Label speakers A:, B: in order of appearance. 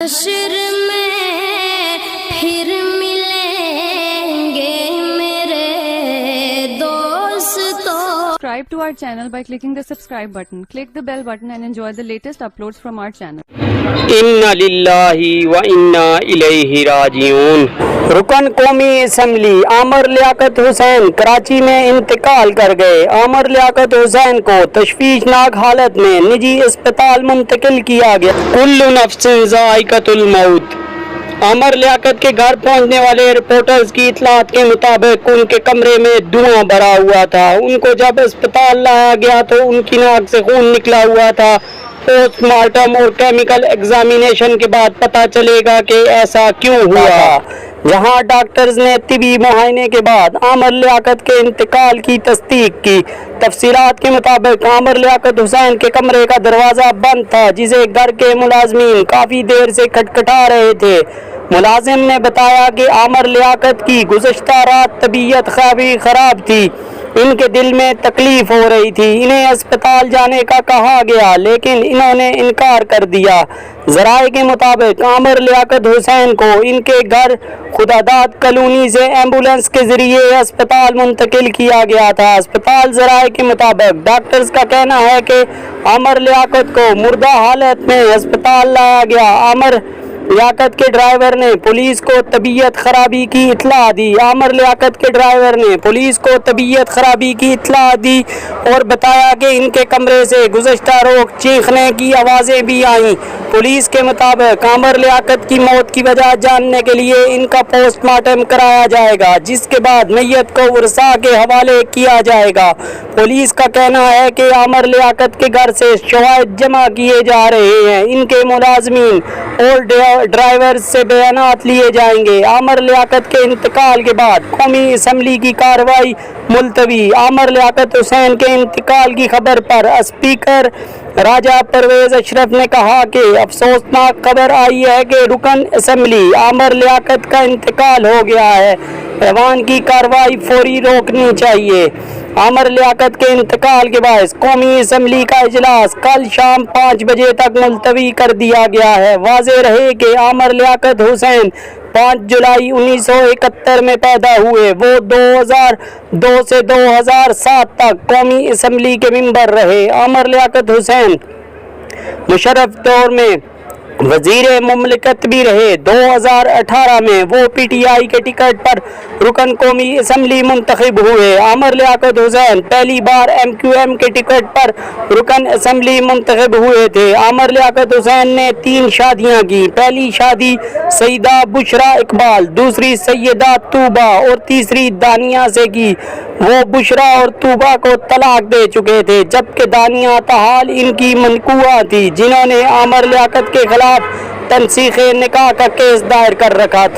A: حشر میں پھر ملیں گے میرے دوستو.
B: Subscribe to our channel by clicking the subscribe button. Click the bell button and enjoy the latest uploads from our channel.
C: انا للہ و انا الیہ راجعون. رکن قومی اسمبلی عامر لیاقت حسین کراچی میں انتقال کر گئے. عامر لیاقت حسین کو تشویشناک حالت میں نجی اسپتال منتقل کیا گیا. کل نفس ذائقۃ الموت. عامر لیاقت کے گھر پہنچنے والے رپورٹرز کی اطلاعات کے مطابق ان کے کمرے میں دھواں بھرا ہوا تھا. ان کو جب اسپتال لایا گیا تو ان کی ناک سے خون نکلا ہوا تھا. پوسٹ مارٹم اور کیمیکل ایگزامینیشن کے بعد پتہ چلے گا کہ ایسا کیوں ہوا. جہاں ڈاکٹرز نے طبی معائنے کے بعد عامر لیاقت کے انتقال کی تصدیق کی. تفصیلات کے مطابق عامر لیاقت حسین کے کمرے کا دروازہ بند تھا جسے گھر کے ملازمین کافی دیر سے کھٹکھٹا رہے تھے. ملازم نے بتایا کہ عامر لیاقت کی گزشتہ رات طبیعت کافی خراب تھی. ان کے دل میں تکلیف ہو رہی تھی. انہیں اسپتال جانے کا کہا گیا لیکن انہوں نے انکار کر دیا. ذرائع کے مطابق عامر لیاقت حسین کو ان کے گھر خداداد کالونی سے ایمبولنس کے ذریعے اسپتال منتقل کیا گیا تھا. اسپتال ذرائع کے مطابق ڈاکٹرز کا کہنا ہے کہ عامر لیاقت کو مردہ حالت میں اسپتال لایا گیا. عامر لیاقت کے ڈرائیور نے پولیس کو طبیعت خرابی کی اطلاع دی. عامر لیاقت کے ڈرائیور نے پولیس کو طبیعت خرابی کی اطلاع دی اور بتایا کہ ان کے کمرے سے گزشتہ روز چیخنے کی آوازیں بھی آئیں. پولیس کے مطابق عامر لیاقت کی موت کی وجہ جاننے کے لیے ان کا پوسٹ مارٹم کرایا جائے گا جس کے بعد میت کو ورثاء کے حوالے کیا جائے گا. پولیس کا کہنا ہے کہ عامر لیاقت کے گھر سے شواہد جمع کیے جا رہے ہیں. ان کے ملازمین اور ڈرائیور سے بیانات لیے جائیں گے. عامر لیاقت کے انتقال کے بعد قومی اسمبلی کی کارروائی ملتوی. عامر لیاقت حسین کے انتقال کی خبر پر اسپیکر راجہ پرویز اشرف نے کہا کہ افسوسناک خبر آئی ہے کہ رکن اسمبلی عامر لیاقت کا انتقال ہو گیا ہے. ایوان کی کارروائی فوری روکنی چاہیے. عامر لیاقت کے انتقال کے باعث قومی اسمبلی کا اجلاس کل شام 5 بجے تک ملتوی کر دیا گیا ہے. واضح رہے کہ عامر لیاقت حسین 5 جولائی 1971 میں پیدا ہوئے. وہ 2002 سے 2007 تک قومی اسمبلی کے ممبر رہے. عامر لیاقت حسین مشرف دور میں وزیر مملکت بھی رہے. 2018 میں وہ پی ٹی آئی کے ٹکٹ پر رکن قومی اسمبلی منتخب ہوئے. عامر لیاقت حسین پہلی بار ایم کیو ایم کے ٹکٹ پر رکن اسمبلی منتخب ہوئے تھے. عامر لیاقت حسین نے 3 شادیاں کی. پہلی شادی سیدہ بشرا اقبال، دوسری سیدہ طوبہ اور تیسری دانیہ سے کی. وہ بشرا اور طوبہ کو طلاق دے چکے تھے جبکہ دانیہ تاحال ان کی منکوحہ تھی جنہوں نے عامر لیاقت کے خلاف تنسیخ نکاح کا کیس دائر کر رکھا تھا.